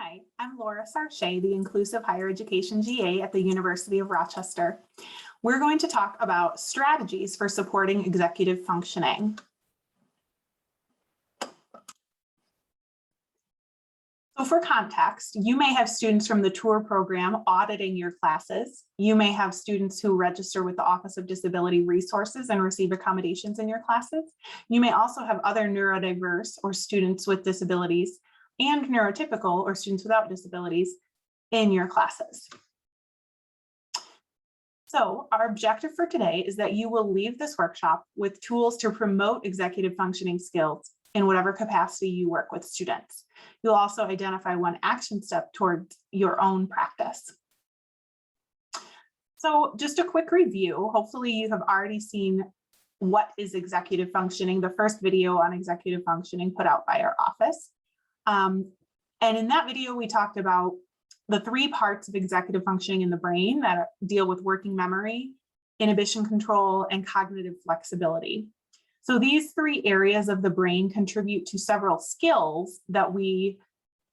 Hi, I'm Laura Sarchet, the Inclusive Higher Education GA at the University of Rochester. We're going to talk about strategies for supporting executive functioning. So for context, you may have students from the tour program auditing your classes. You may have students who register with the Office of Disability Resources and receive accommodations in your classes. You may also have other neurodiverse or students with disabilities and neurotypical or students without disabilities in your classes. So our objective for today is that you will leave this workshop with tools to promote executive functioning skills in whatever capacity you work with students. You'll also identify one action step towards your own practice. So just a quick review. Hopefully you have already seen what is executive functioning, the first video on executive functioning put out by our office. And in that video, we talked about the three parts of executive functioning in the brain that deal with working memory, inhibition control, and cognitive flexibility. So these three areas of the brain contribute to several skills that we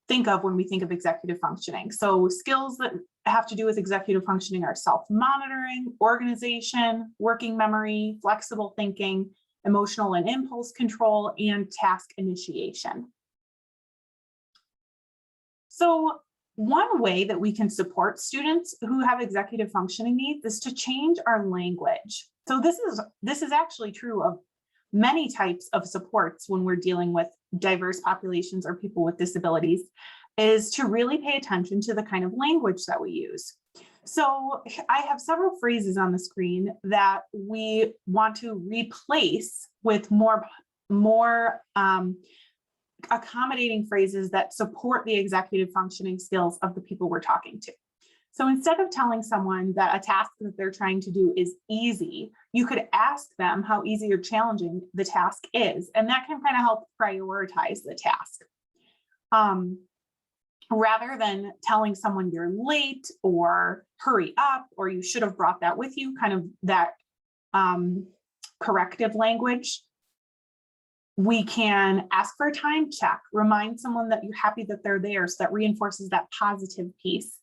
think of when we think of executive functioning. So skills that have to do with executive functioning are self-monitoring, organization, working memory, flexible thinking, emotional and impulse control, and task initiation. So one way that we can support students who have executive functioning needs is to change our language. So this is actually true of many types of supports when we're dealing with diverse populations or people with disabilities, is to really pay attention to the kind of language that we use. So I have several phrases on the screen that we want to replace with more accommodating phrases that support the executive functioning skills of the people we're talking to. So instead of telling someone that a task that they're trying to do is easy, you could ask them how easy or challenging the task is, and that can kind of help prioritize the task. Rather than telling someone you're late or hurry up or you should have brought that with you, kind of that corrective language, we can ask for a time check, remind someone that you're happy that they're there, so that reinforces that positive piece.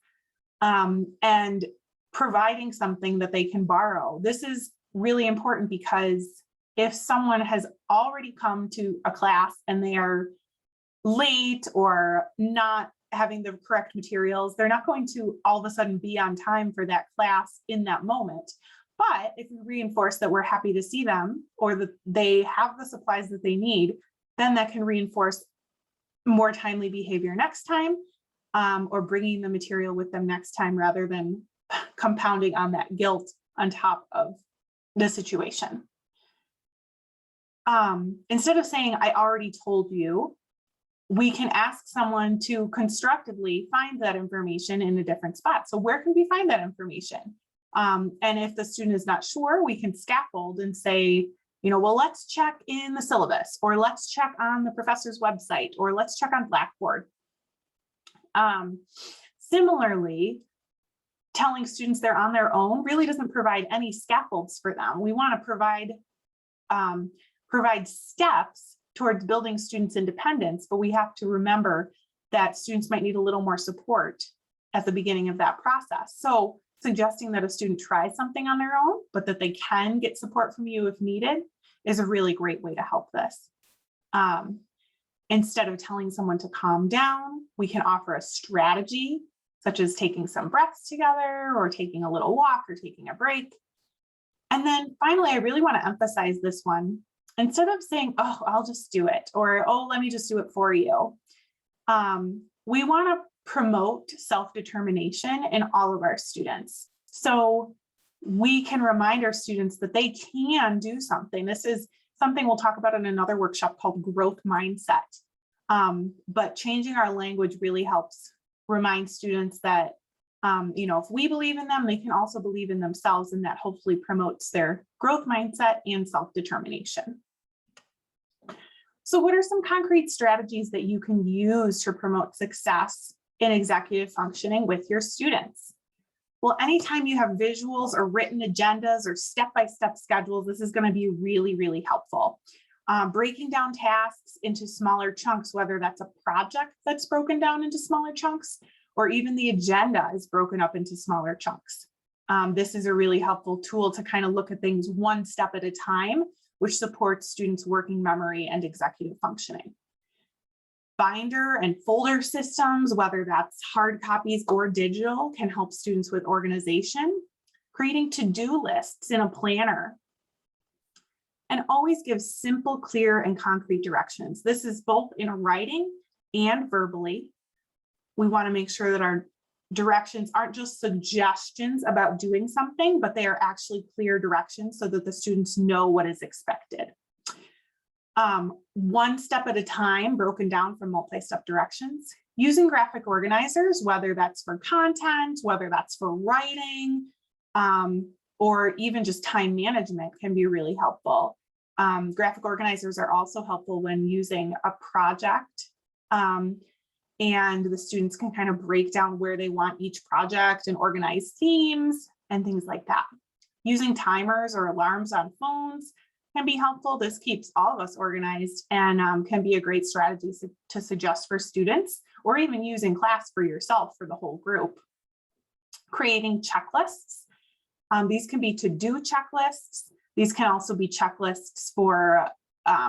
And providing something that they can borrow. This is really important because if someone has already come to a class and they are late or not having the correct materials, they're not going to all of a sudden be on time for that class in that moment. But if we reinforce that we're happy to see them or that they have the supplies that they need, then that can reinforce more timely behavior next time, or bringing the material with them next time rather than compounding on that guilt on top of the situation. Instead of saying, I already told you, we can ask someone to constructively find that information in a different spot. So where can we find that information? And if the student is not sure, we can scaffold and say, well, let's check in the syllabus, or let's check on the professor's website, or let's check on Blackboard. Similarly, telling students they're on their own really doesn't provide any scaffolds for them. We want to provide steps towards building students' independence, but we have to remember that students might need a little more support at the beginning of that process. So suggesting that a student try something on their own, but that they can get support from you if needed, is a really great way to help this. Instead of telling someone to calm down, we can offer a strategy, such as taking some breaths together, or taking a little walk, or taking a break. And then finally, I really want to emphasize this one. Instead of saying, oh, I'll just do it, or, oh, let me just do it for you. We want to promote self-determination in all of our students. So we can remind our students that they can do something. This is something we'll talk about in another workshop called growth mindset. But changing our language really helps remind students that, if we believe in them, they can also believe in themselves, and that hopefully promotes their growth mindset and self-determination. So what are some concrete strategies that you can use to promote success in executive functioning with your students? Well, anytime you have visuals or written agendas or step-by-step schedules, this is going to be really, really helpful. Breaking down tasks into smaller chunks, whether that's a project that's broken down into smaller chunks, or even the agenda is broken up into smaller chunks. This is a really helpful tool to kind of look at things one step at a time, which supports students' working memory and executive functioning. Binder and folder systems, whether that's hard copies or digital, can help students with organization. Creating to-do lists in a planner. And always give simple, clear, and concrete directions. This is both in writing and verbally. We want to make sure that our directions aren't just suggestions about doing something, but they are actually clear directions so that the students know what is expected. One step at a time, broken down from multi-step directions. Using graphic organizers, whether that's for content, whether that's for writing, or even just time management, can be really helpful. Graphic organizers are also helpful when using a project, and the students can kind of break down where they want each project and organize themes and things like that. Using timers or alarms on phones can be helpful. This keeps all of us organized and can be a great strategy to suggest for students, or even use in class for yourself for the whole group. Creating checklists. These can be to-do checklists. These can also be checklists for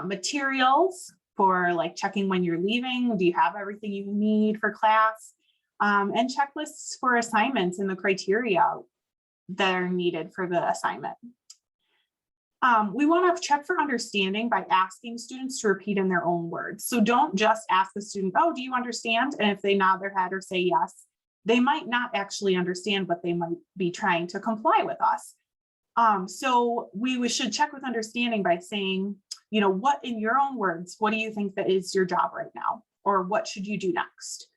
materials, for like checking when you're leaving. Do you have everything you need for class? And checklists for assignments and the criteria that are needed for the assignment. We want to check for understanding by asking students to repeat in their own words. So don't just ask the student, oh, do you understand? And if they nod their head or say yes, they might not actually understand, but they might be trying to comply with us. So we should check with understanding by saying, you know, what in your own words, what do you think that is your job right now? Or what should you do next?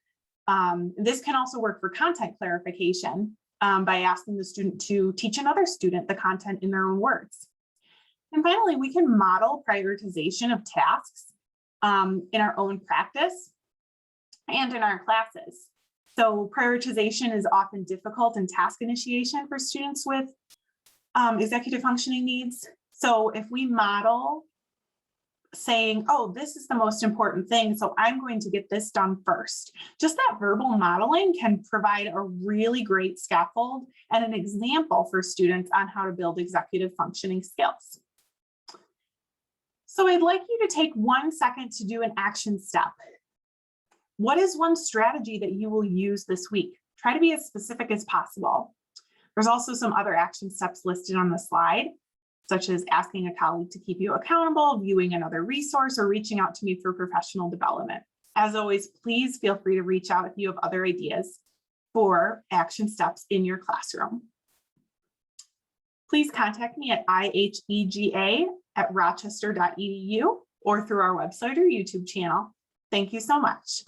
This can also work for content clarification by asking the student to teach another student the content in their own words. And finally, we can model prioritization of tasks in our own practice and in our classes. So prioritization is often difficult in task initiation for students with executive functioning needs. So if we model saying, oh, this is the most important thing, so I'm going to get this done first. Just that verbal modeling can provide a really great scaffold and an example for students on how to build executive functioning skills. So I'd like you to take 1 second to do an action step. What is one strategy that you will use this week? Try to be as specific as possible. There's also some other action steps listed on the slide, such as asking a colleague to keep you accountable, viewing another resource, or reaching out to me for professional development. As always, please feel free to reach out if you have other ideas for action steps in your classroom. Please contact me at ihega@rochester.edu or through our website or YouTube channel. Thank you so much.